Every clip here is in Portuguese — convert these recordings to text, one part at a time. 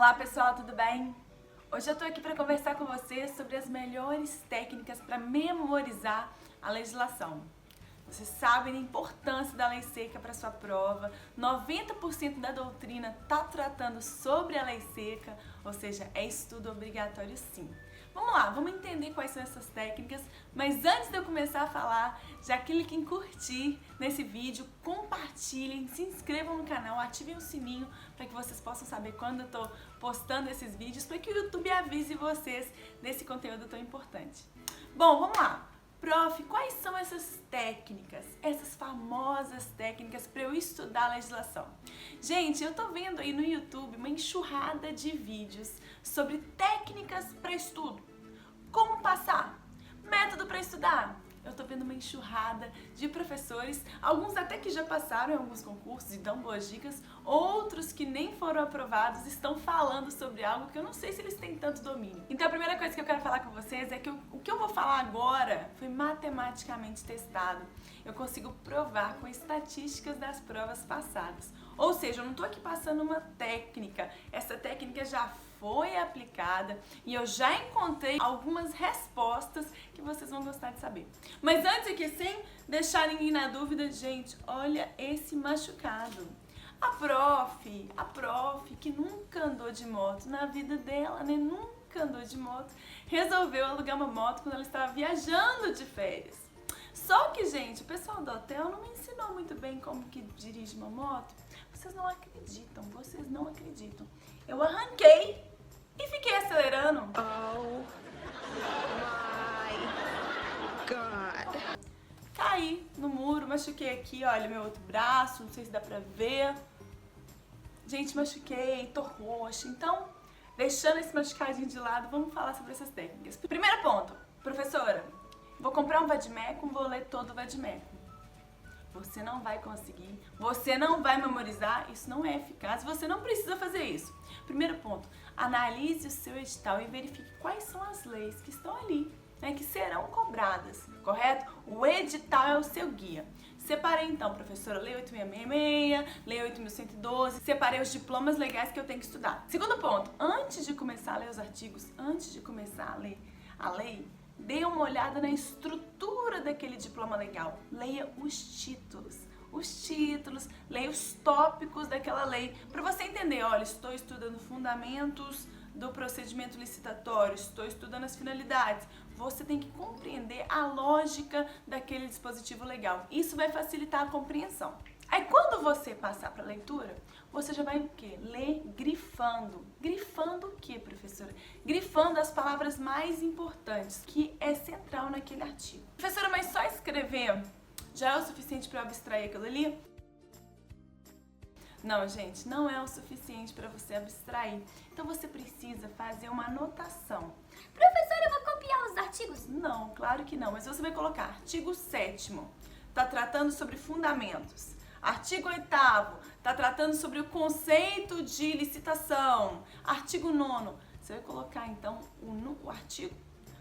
Olá pessoal, tudo bem? Hoje eu tô aqui para conversar com vocês sobre as melhores técnicas para memorizar a legislação. Vocês sabem a importância da lei seca para sua prova. 90% da doutrina tá tratando sobre a lei seca, ou seja, é estudo obrigatório sim. Vamos lá, vamos entender quais são essas técnicas, mas antes de eu começar a falar, já clique em curtir nesse vídeo, compartilhem, se inscrevam no canal, ativem o sininho para que vocês possam saber quando eu estou postando esses vídeos, para que o YouTube avise vocês desse conteúdo tão importante. Bom, vamos lá. Prof, quais são essas técnicas, essas famosas técnicas para eu estudar a legislação? Gente, eu tô vendo aí no YouTube uma enxurrada de vídeos sobre técnicas para estudo. Como passar? Método para estudar? Eu tô vendo uma enxurrada de professores, alguns até que já passaram em alguns concursos e dão boas dicas, outros que nem foram aprovados estão falando sobre algo que eu não sei se eles têm tanto domínio. Então a primeira coisa que eu quero falar com vocês é que o que eu vou falar agora foi matematicamente testado. Eu consigo provar com estatísticas das provas passadas. Ou seja, eu não tô aqui passando uma técnica, essa técnica já foi aplicada e eu já encontrei algumas respostas que vocês vão gostar de saber. Mas antes aqui, sem deixar ninguém na dúvida, gente, olha esse machucado. A prof que nunca andou de moto na vida dela, né? Nunca andou de moto, resolveu alugar uma moto quando ela estava viajando de férias. Só que, gente, o pessoal do hotel não me ensinou muito bem como que dirige uma moto. Vocês não acreditam. Eu arranquei e fiquei acelerando. Oh my God. Caí no muro, machuquei aqui, olha, meu outro braço, não sei se dá pra ver. Gente, machuquei, tô roxa. Então, deixando esse machucadinho de lado, vamos falar sobre essas técnicas. Primeiro ponto, professora, vou comprar um vadimécum, vou ler todo o vadimécum. Você não vai conseguir, você não vai memorizar, isso não é eficaz, você não precisa fazer isso. Primeiro ponto, analise o seu edital e verifique quais são as leis que estão ali, né, que serão cobradas, correto? O edital é o seu guia. Separei então, professora, Lei 8666, Lei 8112, separei os diplomas legais que eu tenho que estudar. Segundo ponto, antes de começar a ler os artigos, antes de começar a ler a lei, dê uma olhada na estrutura daquele diploma legal. Leia os títulos, leia os tópicos daquela lei, para você entender, olha, estou estudando fundamentos do procedimento licitatório, estou estudando as finalidades. Você tem que compreender a lógica daquele dispositivo legal. Isso vai facilitar a compreensão. Aí quando você passar para a leitura, você já vai o quê? Ler grifando. Grifando o quê, professora? Grifando as palavras mais importantes, que é central naquele artigo. Professora, mas só escrever já é o suficiente para eu abstrair aquilo ali? Não, gente, não é o suficiente para você abstrair. Então você precisa fazer uma anotação. Professora, eu vou copiar os artigos? Não, claro que não, mas você vai colocar artigo 7º, tá tratando sobre fundamentos. Artigo 8º, tá tratando sobre o conceito de licitação. Artigo 9º, você vai colocar então o artigo,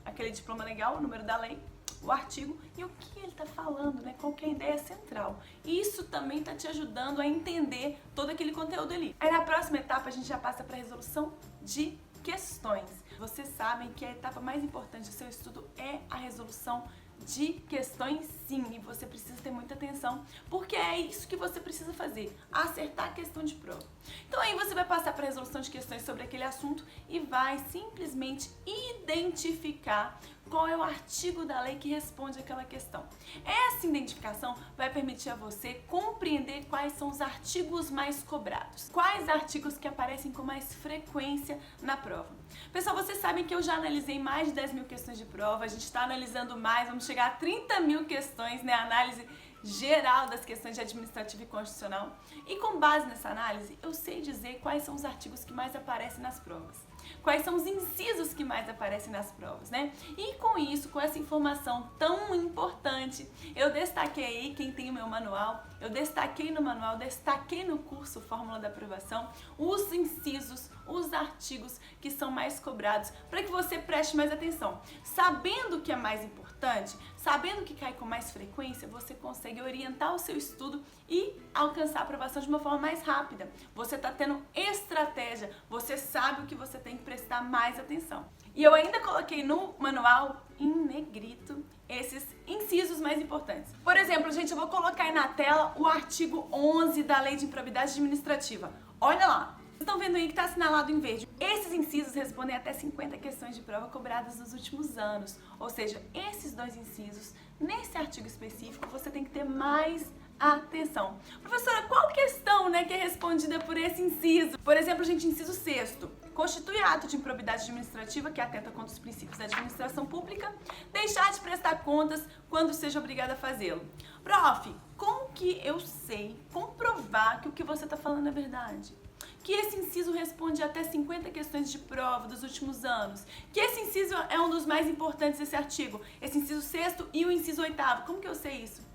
aquele diploma legal, o número da lei, o artigo e o que ele está falando, né? Qual que é a ideia central. Isso também está te ajudando a entender todo aquele conteúdo ali. Aí na próxima etapa a gente já passa para a resolução de questões. Vocês sabem que a etapa mais importante do seu estudo é a resolução de questões, sim, e você precisa ter muita atenção, porque é isso que você precisa fazer, acertar a questão de prova. Então aí você vai passar para a resolução de questões sobre aquele assunto e vai simplesmente identificar qual é o artigo da lei que responde aquela questão. Essa identificação vai permitir a você compreender quais são os artigos mais cobrados, quais artigos que aparecem com mais frequência na prova. Pessoal, vocês sabem que eu já analisei mais de 10 mil questões de prova, a gente está analisando mais, vamos chegar a 30 mil questões, né? Análise geral das questões de administrativo e constitucional. E com base nessa análise, eu sei dizer quais são os artigos que mais aparecem nas provas. Quais são os incisos que mais aparecem nas provas, né? E com isso, com essa informação tão importante, eu destaquei aí, quem tem o meu manual, eu destaquei no manual, destaquei no curso Fórmula da Aprovação, os incisos, os artigos que são mais cobrados, para que você preste mais atenção. Sabendo o que é mais importante, sabendo o que cai com mais frequência, você consegue orientar o seu estudo e alcançar a aprovação de uma forma mais rápida. Você está tendo estratégia, você sabe o que você tem que prestar mais atenção. E eu ainda coloquei no manual, em negrito, esses incisos mais importantes. Por exemplo, gente, eu vou colocar aí na tela o artigo 11 da Lei de Improbidade Administrativa. Olha lá. Vocês estão vendo aí que está assinalado em verde. Esses incisos respondem até 50 questões de prova cobradas nos últimos anos. Ou seja, esses dois incisos, nesse artigo específico, você tem que ter mais atenção. Professora, qual questão, que é respondida por esse inciso? Por exemplo, gente, inciso 6º. Constitui ato de improbidade administrativa que atenta contra os princípios da administração pública, deixar de prestar contas quando seja obrigada a fazê-lo. Prof, como que eu sei comprovar que o que você está falando é verdade? Que esse inciso responde até 50 questões de prova dos últimos anos. Que esse inciso é um dos mais importantes desse artigo. Esse inciso 6º e o inciso 8º. Como que eu sei isso?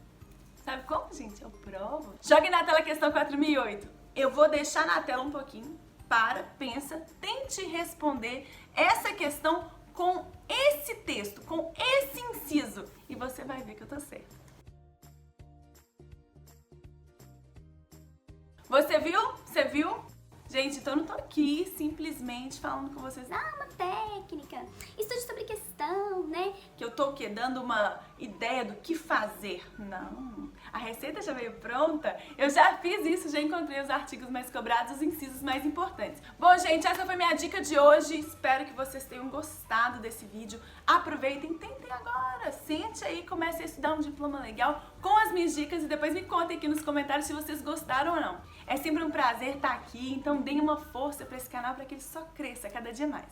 Sabe como, gente? Eu provo. Jogue na tela a questão 4008. Eu vou deixar na tela um pouquinho. Pensa, tente responder essa questão com esse texto, com esse inciso. E você vai ver que eu tô certa. Você viu? Você viu? Gente, então eu não tô aqui simplesmente falando com vocês. Dá uma técnica, estude sobre questão, né? Que eu tô o quê? Dando uma ideia do que fazer. Não. A receita já veio pronta. Eu já fiz isso, já encontrei os artigos mais cobrados, os incisos mais importantes. Bom, gente, essa foi minha dica de hoje. Espero que vocês tenham gostado desse vídeo. Aproveitem, tentem agora. Sente aí, comece a estudar um diploma legal com as minhas dicas e depois me contem aqui nos comentários se vocês gostaram ou não. É sempre um prazer estar aqui, então deem uma força para esse canal para que ele só cresça cada dia mais.